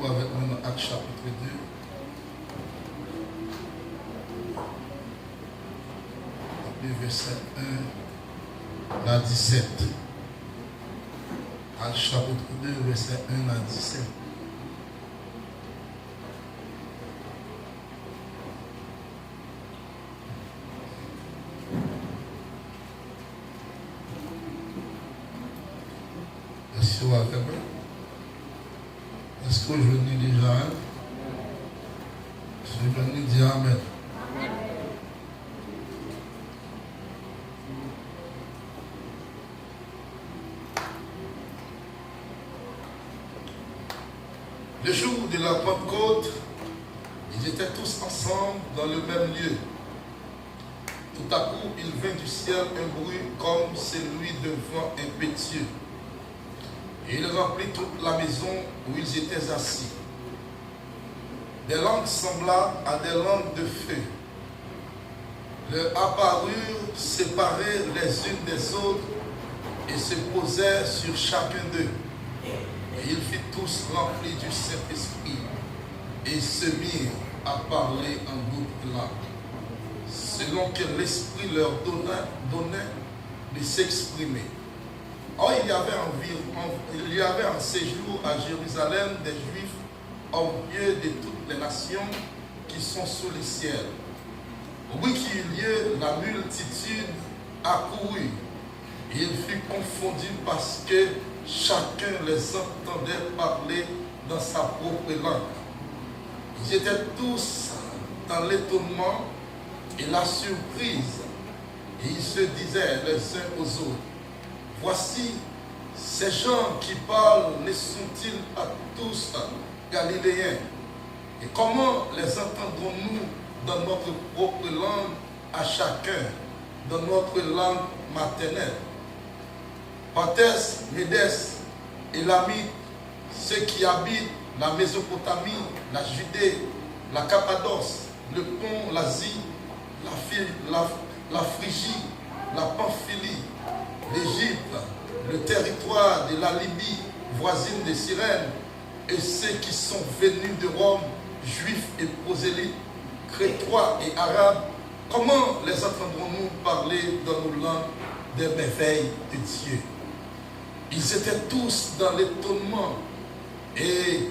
pour avec nous dans Actes chapitre 2. Verset 1 à 17. Actes chapitre 2, verset 1 à 17. Est-ce que je dis déjà? Je vais dire Amen. Le jour de la Pentecôte, ils étaient tous ensemble dans le même lieu. Tout à coup, il vint du ciel un bruit comme celui d'un vent impétueux. Et il remplit toute la maison où ils étaient assis. Des langues semblables à des langues de feu leur apparurent séparées les unes des autres et se posèrent sur chacun d'eux. Et ils furent tous remplis du Saint-Esprit et se mirent à parler en d'autres langues, selon que l'Esprit leur donnait de s'exprimer. Or, il y avait en séjour à Jérusalem des Juifs au milieu de toutes les nations qui sont sous le ciel. Au bruit qui eut lieu, la multitude accourut. Et il fut confondu parce que chacun les entendait parler dans sa propre langue. Ils étaient tous dans l'étonnement et la surprise. Et ils se disaient les uns aux autres: voici, ces gens qui parlent ne sont-ils pas tous galiléens? Et comment les entendrons-nous dans notre propre langue à chacun, dans notre langue maternelle? Parthes, Médès, Élamites, ceux qui habitent la Mésopotamie, la Judée, la Cappadoce, le Pont, l'Asie, la Phrygie, la Pamphylie, l'Égypte, le territoire de la Libye, voisine de Cyrène, et ceux qui sont venus de Rome, juifs et prosélytes, crétois et arabes, comment les entendrons-nous parler dans nos langues des merveilles de Dieu? Ils étaient tous dans l'étonnement et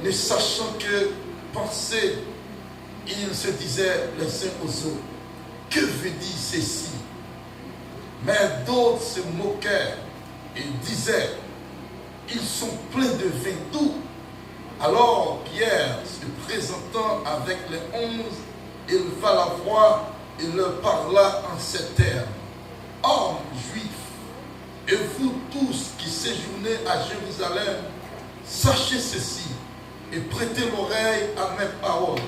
ne sachant que penser, ils se disaient les uns aux autres: que veut dire ceci? Mais d'autres se moquaient et disaient: ils sont pleins de vin doux. Alors Pierre, se présentant avec les 11, éleva la voix et leur parla en ces termes: hommes juifs, et vous tous qui séjournez à Jérusalem, sachez ceci et prêtez l'oreille à mes paroles.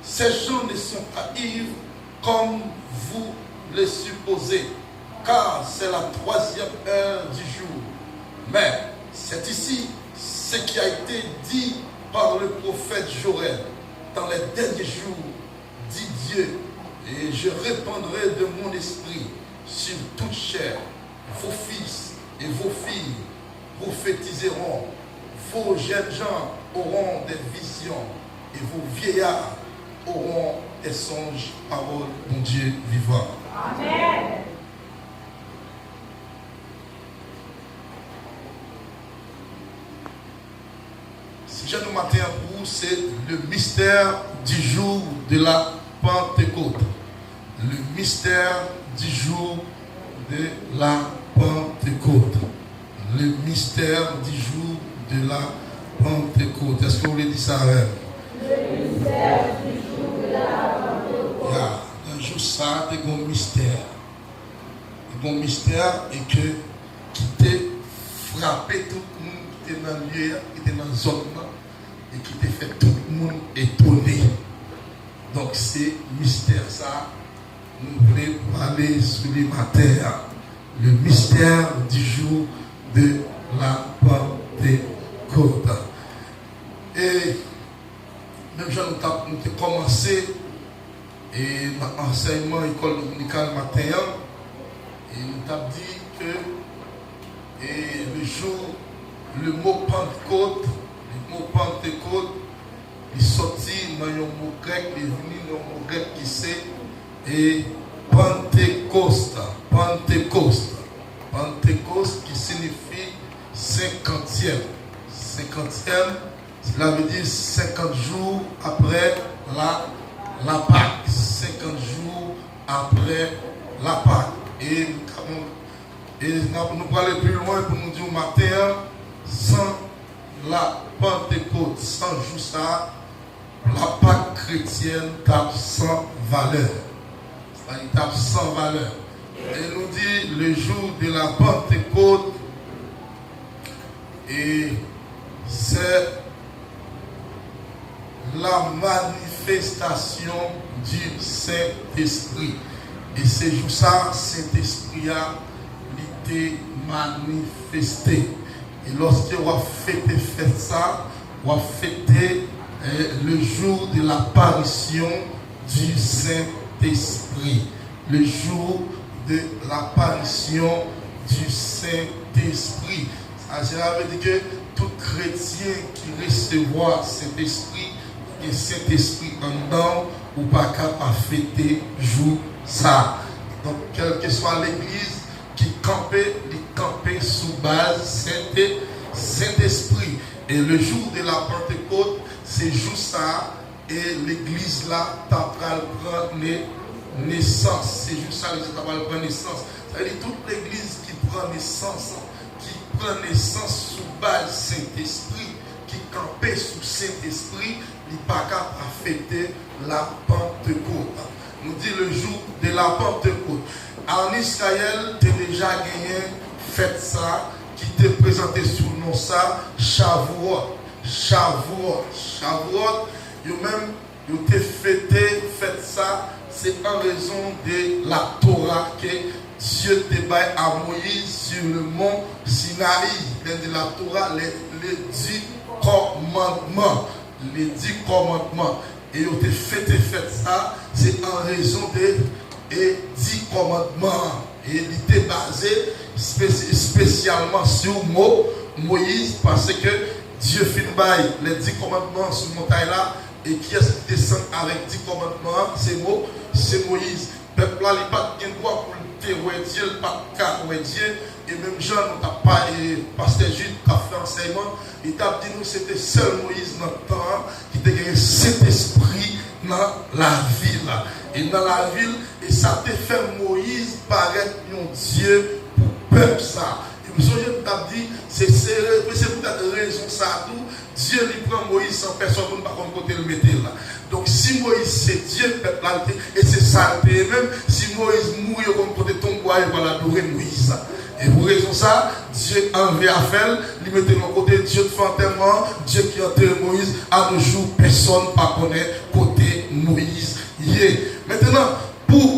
Ces gens ne sont pas ivres comme vous le supposez, car c'est la 3e heure du jour. Mais c'est ici ce qui a été dit par le prophète Joël. Dans les derniers jours, dit Dieu, et je répandrai de mon esprit sur toute chair. Vos fils et vos filles prophétiseront, vos jeunes gens auront des visions et vos vieillards auront des songes. Parole de Dieu vivant. Amen. Ce que j'ai nous matin pour vous, c'est le mystère du jour de la Pentecôte. Le mystère du jour de la Pentecôte. Le mystère du jour de la Pentecôte. Est-ce que vous voulez dire ça avec? Le mystère du jour de la Pentecôte. Un jour ça, c'est un mystère. Un mystère et que qui t'a frappé tout le monde qui était dans le lieu, qui était dans la zone et qui t'a fait tout le monde étonné. Donc c'est mystère ça. Nous voulons parler sur les matins, le mystère du jour de la Pentecôte. Et même si nous avons commencé et l'enseignement école dominicale matin, et nous avons dit que le jour, le mot Pentecôte et Pentecôte. Pentecôte qui signifie 50e. 50e, cela veut dire 50 jours après la Pâque. 50 jours après la Pâque. Et nous allons aller plus loin pour nous dire au matin, sans la Pentecôte, sans jour ça, la Pâque chrétienne tape sans valeur. Il tape sans valeur. Et nous dit le jour de la Pentecôte, et c'est la manifestation du Saint-Esprit. Et ce jour ça, Saint-Esprit a été manifesté. Et lorsque on a fêté ça, on a fêté le jour de l'apparition du Saint-Esprit. Le jour de l'apparition du Saint-Esprit. Ça veut dire que tout chrétien qui recevra cet esprit, et cet esprit en dedans, ou pas capable de fêter jour ça. Donc, quelle que soit l'église qui campait, il campait sous base Saint-Esprit. Et le jour de la Pentecôte, c'est jour ça, et l'église là, t'apprend prendre naissance. C'est juste ça, l'église t'apprend prendre naissance. Ça veut dire toute l'église qui prend naissance, sous base Saint-Esprit, qui campait sous Saint-Esprit, il n'est pas capable de fêter la Pentecôte. Nous dit le jour de la Pentecôte. En Israël, tu as déjà gagné fête ça, qui t'est présenté sous le nom ça, Shavuot. Shavuot, même, ils ont fêté, fête ça, c'est en raison de la Torah que Dieu te baille à Moïse sur le mont Sinaï. De la Torah, les 10 commandements. Les 10 commandements. Et ils ont fêté ça, c'est en raison des 10 commandements. Et il était basé spécialement sur le mot Moïse, parce que Dieu fit baille les 10 commandements sur la montagne là. Et qui est-ce qui descend avec 10 commandements? C'est Moïse. Le peuple là, il n'a pas de droit pour Dieu, il n'a pas de cas Dieu. Et même Jean, nous n'a pas, et pasteur Jules qui a fait enseignement, il t'a dit nous c'était seul Moïse dans le temps qui t'a gagné cet esprit dans la ville. Et dans la ville, et ça t'a fait Moïse paraître un Dieu pour peuple ça. Et vous savez, je t'a dit, c'est pour cette raison ça tout. Dieu lui prend Moïse sans personne pour ne pas côté le mettre là. Donc si Moïse c'est Dieu, peuple et c'est ça, et même si Moïse mourit comme côté ton bois, il va l'adorer Moïse. Et pour raison ça, Dieu enlevé à faire, il mettait de côté Dieu de fantaiement, Dieu qui a enterré Moïse, à nos jours, personne ne connaît côté Moïse. Maintenant,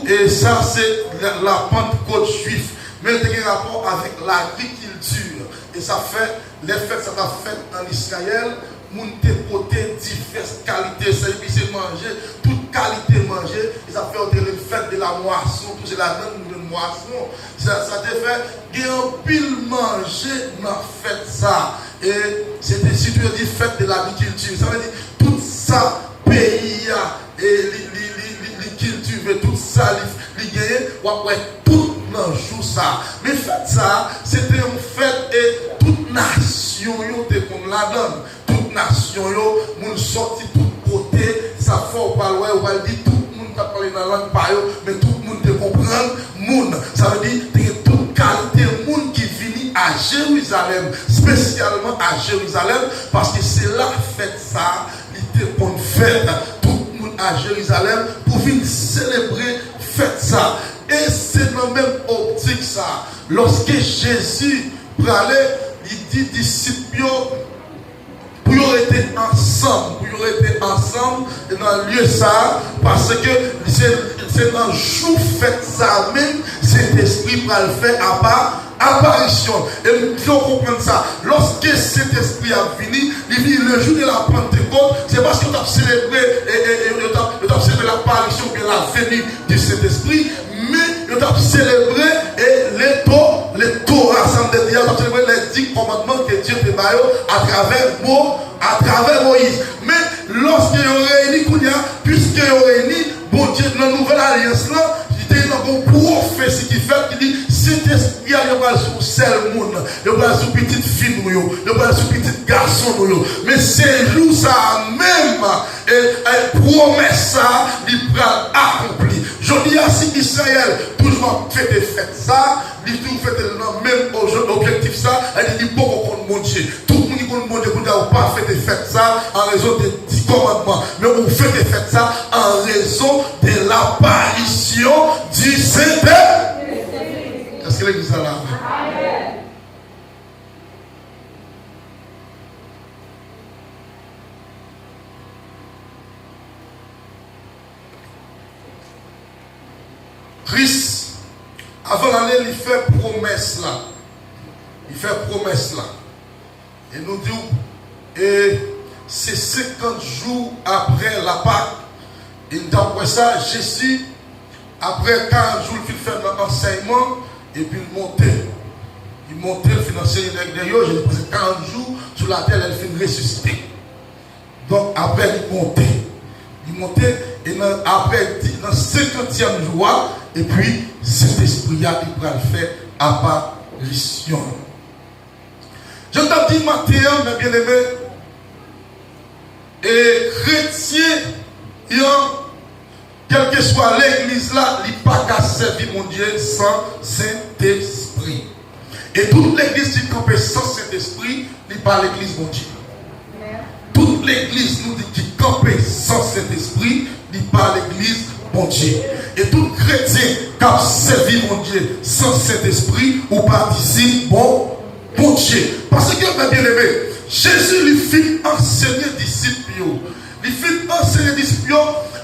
et ça c'est la Pentecôte juive, mais il y a un rapport avec l'agriculture. Et ça fait, les fêtes, ça a fait en Israël, moun te porté diverses qualités, c'est manger, toute qualité manger, et ça fait une fête de la moisson, tout c'est la même de moisson. Ça te fait, il y a un pile manger dans la fête ça. Et c'était si tu dis fête de l'agriculture, ça veut dire tout ça, pays, et les culture, tout ça, les gagne, ouais, tout dans jour ça. Mais fête ça, c'était une fête et toute nation, était comme la donne. Toute nation, moun sorti tout côté, ça fait ou pas loin, ou pas dire tout le monde qui parle dans la langue par mais tout le monde te comprend, moun. Ça veut dire que toute qualité moun qui vient à Jérusalem, spécialement à Jérusalem, parce que c'est là fête ça, il était pour fête. Tout le monde à Jérusalem pour venir célébrer fête ça. Et c'est dans la même optique ça. Lorsque Jésus parlait, il dit disciples pour y rester ensemble, dans le lieu ça, parce que c'est dans le jour fait ça même, cet esprit va le faire à part apparition. Et nous devons comprendre ça. Lorsque cet esprit a fini, il vit le jour de la Pentecôte, c'est parce qu'on a célébré l'apparition de la venue de cet esprit, mais on a célébré les Torah, ça veut dire, on a célébré les 10 commandements que Dieu te donne à travers Moïse. Mais lorsqu'il y a réuni, puisqu'il y a réuni, bon bon Dieu, dans la nouvelle alliance, là, il y a un prophétie qui fait, qui dit, cet esprit, il va sur seul monde, il va sur petite fille, il va sur petit garçon, mais c'est jour ça même, et promesse ça, il va accomplir. Je dis à si Israël, toujours fait des fêtes ça, il toujours fait le même objectif ça, elle dit, bon, on compte mon Dieu. Tout le monde qui compte mon Dieu, vous n'avez pas fait des fêtes ça en raison des 10 commandements, mais on fait des fêtes ça en raison de l'apparition du Saint-Esprit. Est-ce que l'église a là? Christ, avant d'aller, il fait promesse là. Il fait promesse là. Et nous dit, et c'est 50 jours après la Pâque. Et d'après ça, Jésus, après 40 jours, il fait l'enseignement, et puis il montait. Il montait, il finançait d'ailleurs, j'ai passé 40 jours sur la terre, il fait ressusciter. Donc après, il montait. Il montait, et après, dans le 50e jour, et puis cet esprit-là, il va le faire apparition. Je t'ai dit, Matthieu, mes bien-aimés, et chrétien, quelle que soit l'église là, il n'y a pas qu'à servir mon Dieu sans Saint-Esprit. Et toute l'église qui campe sans Saint-Esprit, il n'y a pas l'église mon Dieu. Toute l'église nous dit qui campe sans Saint-Esprit, il n'y a pas l'église mon Dieu. Et tout chrétien qui a servi mon Dieu sans Saint-Esprit, ou participe bon Dieu. Parce que, mes bien-aimés, Jésus lui fit enseigner disciples. Il fit enseigner disciples.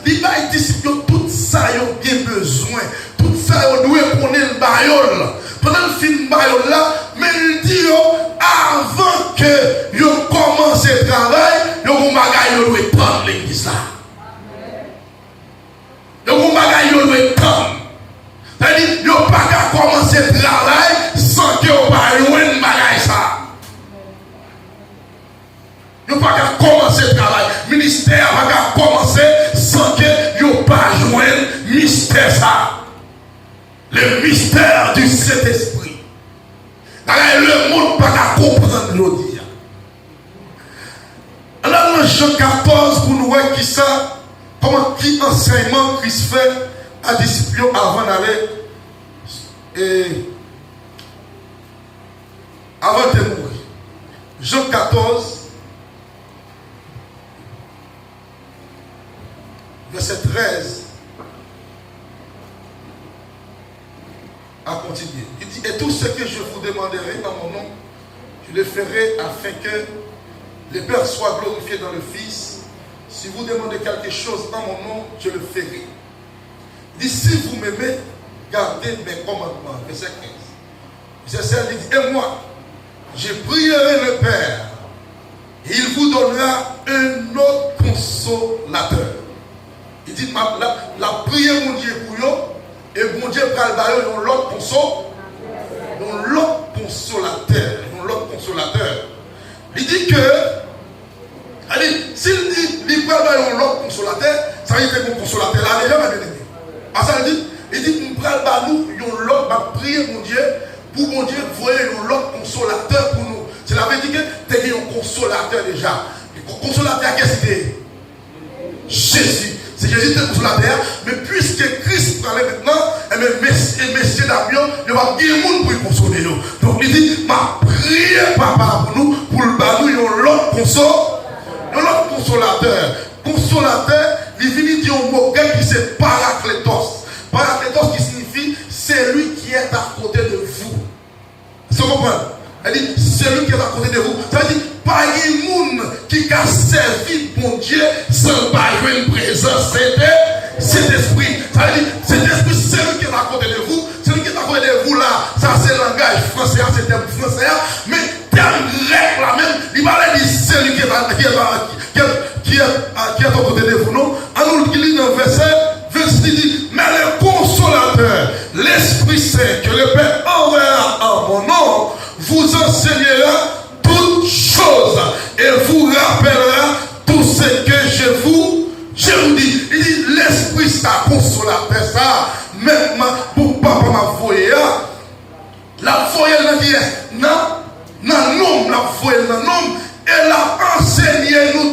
Il va être disciples tout ça, ils ont bien besoin. Tout ça, ils doivent prendre le baïol. Pendant le film baïol là, mais il dit, avant que ils commencent le travail, ils doivent prendre l'église là. Ils doivent prendre. C'est-à-dire, ils ne peuvent pas commencer le travail sans que vous ne soyez pas ça. Ils ne peuvent pas commencer le travail. Le ministère ne peut pas commencer sans que vous ne pas joindre le mystère ça. Le mystère du Saint-Esprit. Le monde ne peut pas comprendre l'audio. Alors, dans Jean 14, pour nous voir qui ça, comment qui enseignement Christ fait à disciples avant d'aller et avant de mourir. Jean 14, verset 13 à continuer. Il dit, et tout ce que je vous demanderai en mon nom, je le ferai afin que le Père soit glorifié dans le Fils. Si vous demandez quelque chose en mon nom, je le ferai. Il dit, si vous m'aimez, gardez mes commandements. Verset 15. Verset 16, il dit, et moi, je prierai le Père, et il vous donnera un autre consolateur. Il dit, la prière, mon Dieu, pour vous, et mon Dieu, pour l'autre consolateur. Il dit que, s'il dit, il prend l'autre consolateur, ça veut dire que mon consolateur là, déjà, ma bien-aimée. Ah, ça veut dire, il dit, nous prenons l'autre, ma prière, mon Dieu, pour mon Dieu, voyez l'autre consolateur pour nous. Cela veut dire que tu es un consolateur déjà. Le consolateur, qu'est-ce que c'est? Jésus. C'est Jésus qui est consolateur, mais puisque Christ parlait maintenant, et messieurs d'avion, il va dire le monde pour le consoler. Donc il dit, ma prière, papa, pour nous, pour le banou, il y a l'autre consolateur. Consolateur, il vient dire un mot qui c'est parakletos. Parakletos qui signifie c'est lui qui est à côté de vous. Vous comprenez? Elle dit c'est lui qui est à côté de vous. Ça veut dire pas un monde qui a servi mon Dieu sans pas une présence cet esprit. Ça veut dire cet esprit c'est lui qui est à côté de vous. C'est lui qui est à côté de vous là. Ça c'est le langage français, c'est le terme français. Mais terme grec là même, il va dire c'est lui qui est à côté de vous. Non? Alors il lit dans le verset 26, il dit mais le consolateur, l'Esprit Saint que le Père enverra en mon nom, vous enseignera toutes choses et vous rappellera tout ce que je vous dis. Il dit l'Esprit Saint ça, consolateur ça, même pour papa m'a voyé, la voyé dans qui est, dans l'homme, la voyé dans l'homme, elle a enseigné nous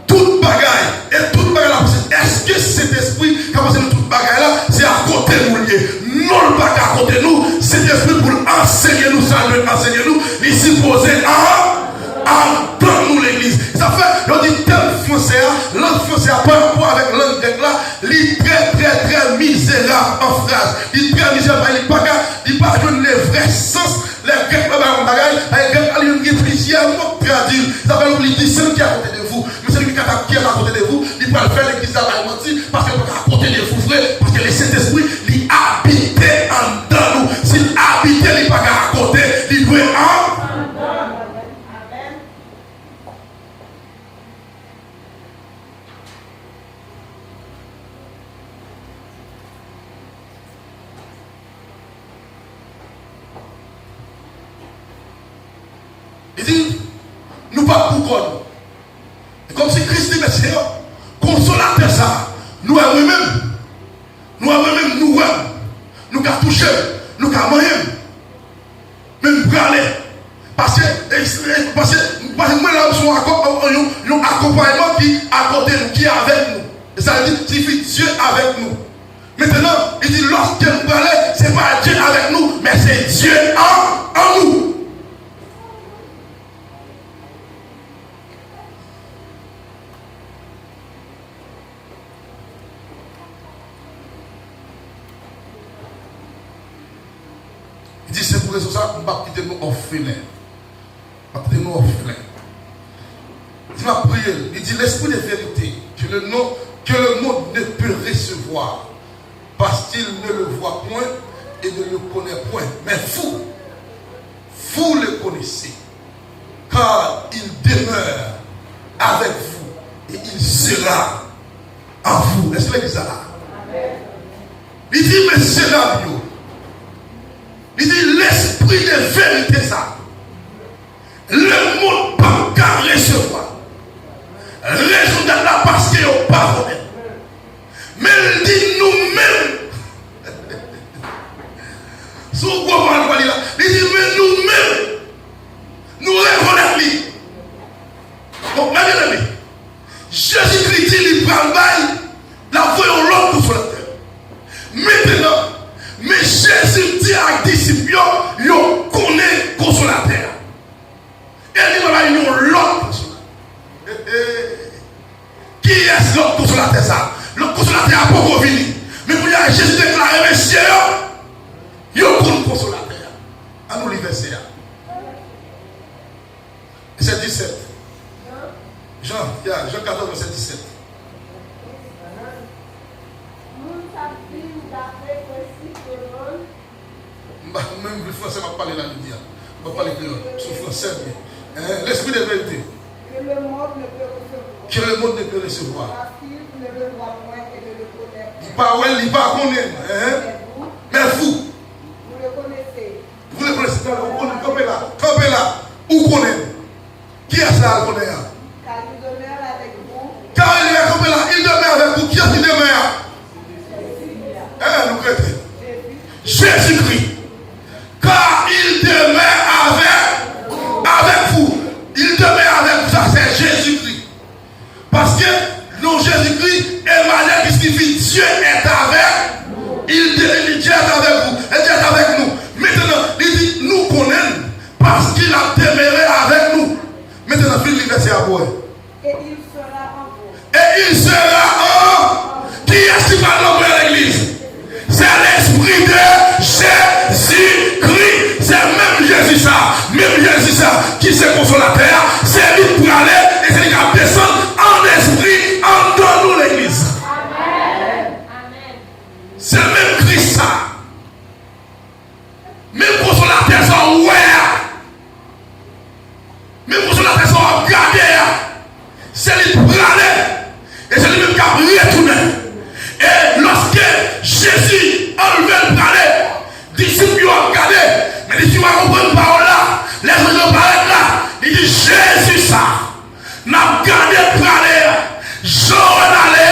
toute bagaille. Et toute bagaille là, est-ce que cet esprit qui a enseigné toute bagaille là, c'est à côté de nous lié? Non, le bagage à côté de nous, cet esprit pour enseigner nous, ça veut enseigner nous, il est supposé dans nous l'église. Ça fait, on dit tel français, l'autre français par rapport avec l'autre grec là, il est très misérable en phrase. Il est très misérable, il n'est pas donne les vrais sens. Les grecs là, dans le bagage, les grecs là, ils ont plusieurs mots traduire. Ça fait, il dit celui qui est à côté de vous, mais celui qui est à côté de vous, il peut faire l'église là, il mentir, parce qu'il est à côté de vous, frère, parce que le Saint-Esprit, il habite en dedans nous. S'il habite, il n'est pas à côté, il doit en. Il dit, nous pas pour comme si Christ dit, mais Seigneur, consolateur ça, nous avons même, nous avons touché, nous avons moyen, même pour aller. Parce que moi là, nous avons un accompagnement qui est à côté de nous, qui est avec nous. Et ça veut dire, signifie Dieu avec nous. Maintenant, il dit, lorsque nous parlons, ce n'est pas Dieu avec nous, mais c'est Dieu en nous. Il dit, c'est pour ça qu'on va quitter nous orphelins. On va quitter nous orphelins. Il m'a prié. Il dit, l'esprit de vérité, que le monde ne peut recevoir, parce qu'il ne le voit point et ne le connaît point. Mais vous le connaissez, car il demeure avec vous et il sera en vous. Est-ce que ça là? Il dit, mais c'est là, il dit l'esprit de vérité ça. Le monde pas qu'à recevoir. Raison d'être là parce qu'il n'y a pas de. Mais il dit nous-mêmes. Si vous comprenez là, il dit mais nous-mêmes, nous reconnaissons. Donc, ma bien-aimée, Jésus-Christ dit il prend le bail, la voyons l'autre sur la terre. Maintenant, mais Jésus dit à les disciples, ils connaissent consolateur. Et il va y avoir l'autre consolateur. Qui est l'autre consolateur ça? Le consolateur a beaucoup venu. Mais pour y aller, Jésus déclaré, messieurs, ils connaissent consolateur. À nous, les versets. C'est 17. Jean 14, verset 17. Même le français va parler là, il va parler créole. C'est français. L'esprit de vérité. Que le monde ne peut recevoir. Parce qu'il ne le voit point et ne le connaît. Il va connaître. Mais vous le connaissez. Vous le connaissez. Campez là. Où connaît? Qui est ça à connaître? Car il demeure avec vous. Car il est campé là. Il demeure avec vous. Qui est-ce qui demeure? Nous chrétiens. Jésus-Christ. Car il demeure avec vous. Il demeure avec vous. Ça, c'est Jésus-Christ. Parce que non, Jésus-Christ est malade, qui signifie Dieu est avec vous. Dieu est avec vous. Et Dieu est avec nous. Maintenant, il dit nous connaissons parce qu'il a demeuré avec nous. Maintenant, il dit verset à vous. Et il sera en vous. Qui est-ce qui va nommer l'église? C'est l'esprit de Jésus-Christ. C'est même Jésus ça. Même Jésus ça qui se consolateur. C'est lui pour aller et c'est lui qui va descendre en esprit en nous l'église. Amen. C'est même Christ ça. Même consolateur sont ouverts. Même consolateur sont regardés. C'est lui pour aller. Et c'est lui même qui a retourné. Et lorsque Jésus enlevé le palais, disciples ont regardé, mais les disciples ont compris une parole là, les gens ont parlé là, il dit Jésus ça, n'a gardé le palais, j'aurais allé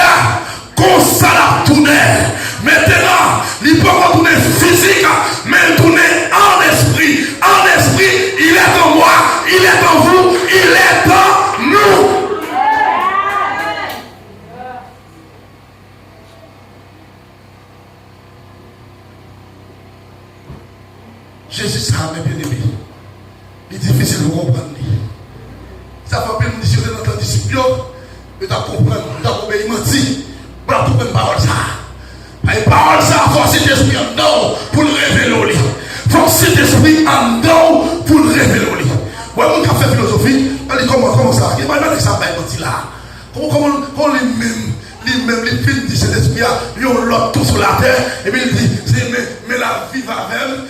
comme ça comprendre. Ça fait plus de si vous êtes dans le disciple, vous comprendre, vous obéir, menti. Vous comprendre parole ça. Et parole ça, force d'esprit en dedans pour le révéler. Force d'esprit en dedans pour le révéler. Ouais, on a fait philosophie, on dit comment ça? Il va pas ça va être là. Comment les films de cet esprit, ils ont l'autre tout sur la terre, et puis il dit, mais la vie va même,